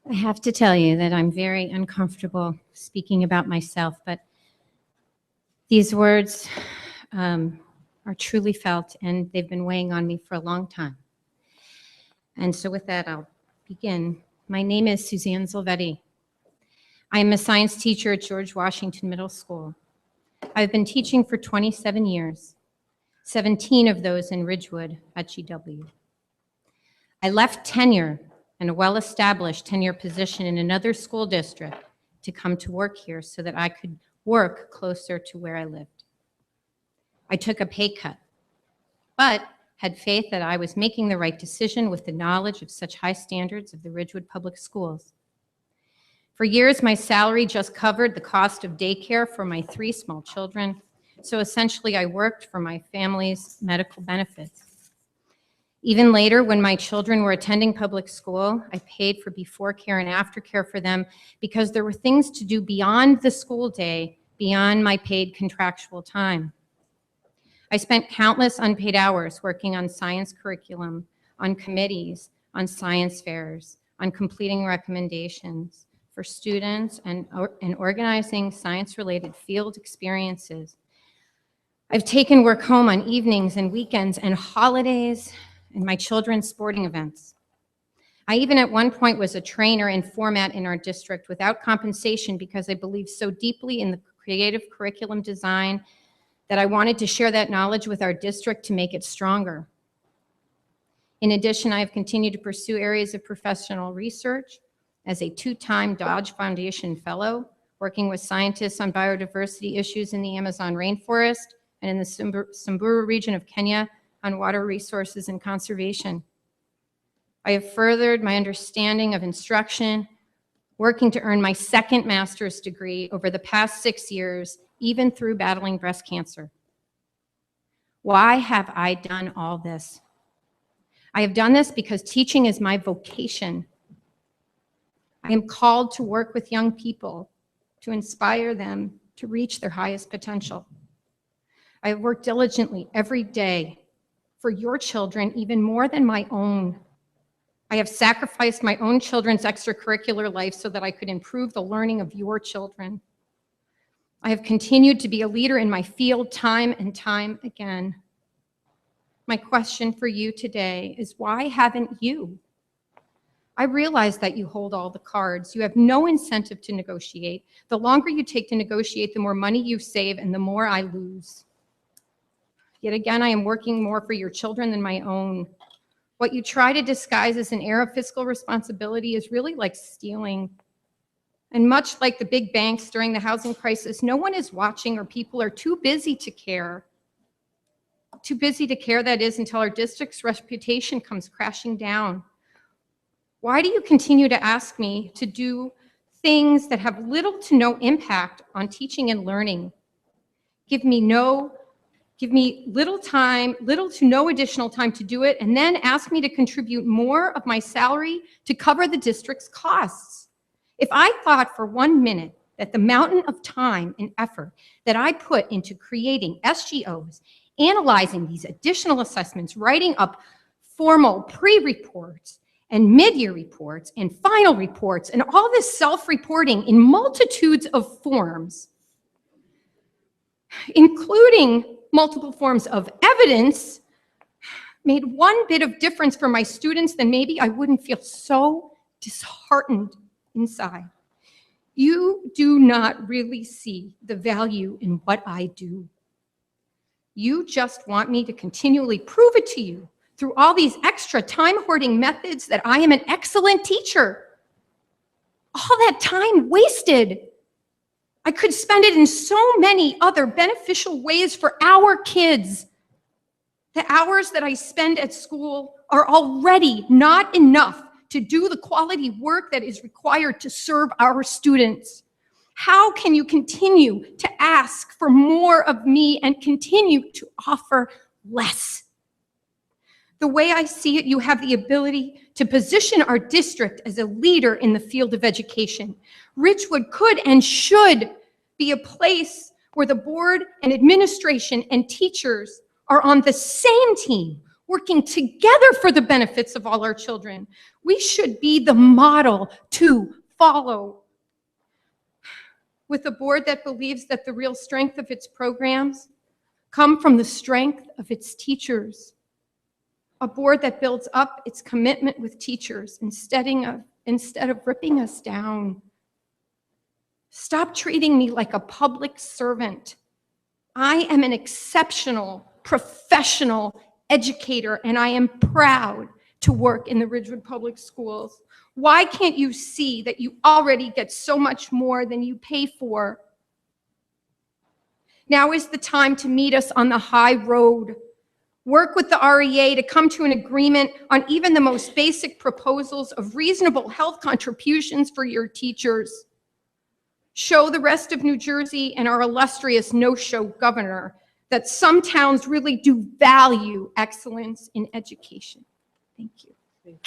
I have to tell you that I'm very uncomfortable speaking about myself, but these words are truly felt, and they've been weighing on me for a long time. And so with that, I'll begin. My name is Suzanne Z. I am a science teacher at George Washington Middle School. I've been teaching for 27 years, 17 of those in Ridgewood at GW. I left tenure and a well-established tenure position in another school district to come to work here so that I could work closer to where I lived. I took a pay cut, but had faith that I was making the right decision with the knowledge of such high standards of the Ridgewood Public Schools. For years, my salary just covered the cost of daycare for my 3 small children, so essentially I worked for my family's medical benefits. Even later, when my children were attending public school, I paid for before care and after care for them because there were things to do beyond the school day, beyond my paid contractual time. I spent countless unpaid hours working on science curriculum, on committees, on science fairs, on completing recommendations for students and organizing science-related field experiences. I've taken work home on evenings and weekends and holidays and my children's sporting events. I even at one point was a trainer and format in our district without compensation because I believed so deeply in the creative curriculum design that I wanted to share that knowledge with our district to make it stronger. In addition, I have continued to pursue areas of professional research as a 2-time Dodge Foundation Fellow, working with scientists on biodiversity issues in the Amazon rainforest and in the Samburu region of Kenya on water resources and conservation. I have furthered my understanding of instruction, working to earn my 2nd master's degree over the past 6 years, even through battling breast cancer. Why have I done all this? I have done this because teaching is my vocation. I am called to work with young people, to inspire them to reach their highest potential. I have worked diligently every day for your children, even more than my own. I have sacrificed my own children's extracurricular life so that I could improve the learning of your children. I have continued to be a leader in my field time and time again. My question for you today is, why haven't you? I realize that you hold all the cards. You have no incentive to negotiate. The longer you take to negotiate, the more money you save and the more I lose. Yet again, I am working more for your children than my own. What you try to disguise as an air of fiscal responsibility is really like stealing. And much like the big banks during the housing crisis, no one is watching or people are too busy to care. Too busy to care, that is, until our district's reputation comes crashing down. Why do you continue to ask me to do things that have little to no impact on teaching and learning? Give me little to no additional time to do it, and then ask me to contribute more of my salary to cover the district's costs. If I thought for 1 minute that the mountain of time and effort that I put into creating SGOs, analyzing these additional assessments, writing up formal pre-reports and mid-year reports and final reports and all this self-reporting in multitudes of forms, including multiple forms of evidence, made 1 bit of difference for my students, then maybe I wouldn't feel so disheartened inside. You do not really see the value in what I do. You just want me to continually prove it to you through all these extra time-hoarding methods that I am an excellent teacher. All that time wasted. I could spend it in so many other beneficial ways for our kids. The hours that I spend at school are already not enough to do the quality work that is required to serve our students. How can you continue to ask for more of me and continue to offer less? The way I see it, you have the ability to position our district as a leader in the field of education. Ridgewood could and should be a place where the board and administration and teachers are on the same team, working together for the benefits of all our children. We should be the model to follow. With a board that believes that the real strength of its programs come from the strength of its teachers. A board that builds up its commitment with teachers instead of ripping us down. Stop treating me like a public servant. I am an exceptional, professional educator, and I am proud to work in the Ridgewood Public Schools. Why can't you see that you already get so much more than you pay for? Now is the time to meet us on the high road. Work with the REA to come to an agreement on even the most basic proposals of reasonable health contributions for your teachers. Show the rest of New Jersey and our illustrious no-show governor that some towns really do value excellence in education. Thank you.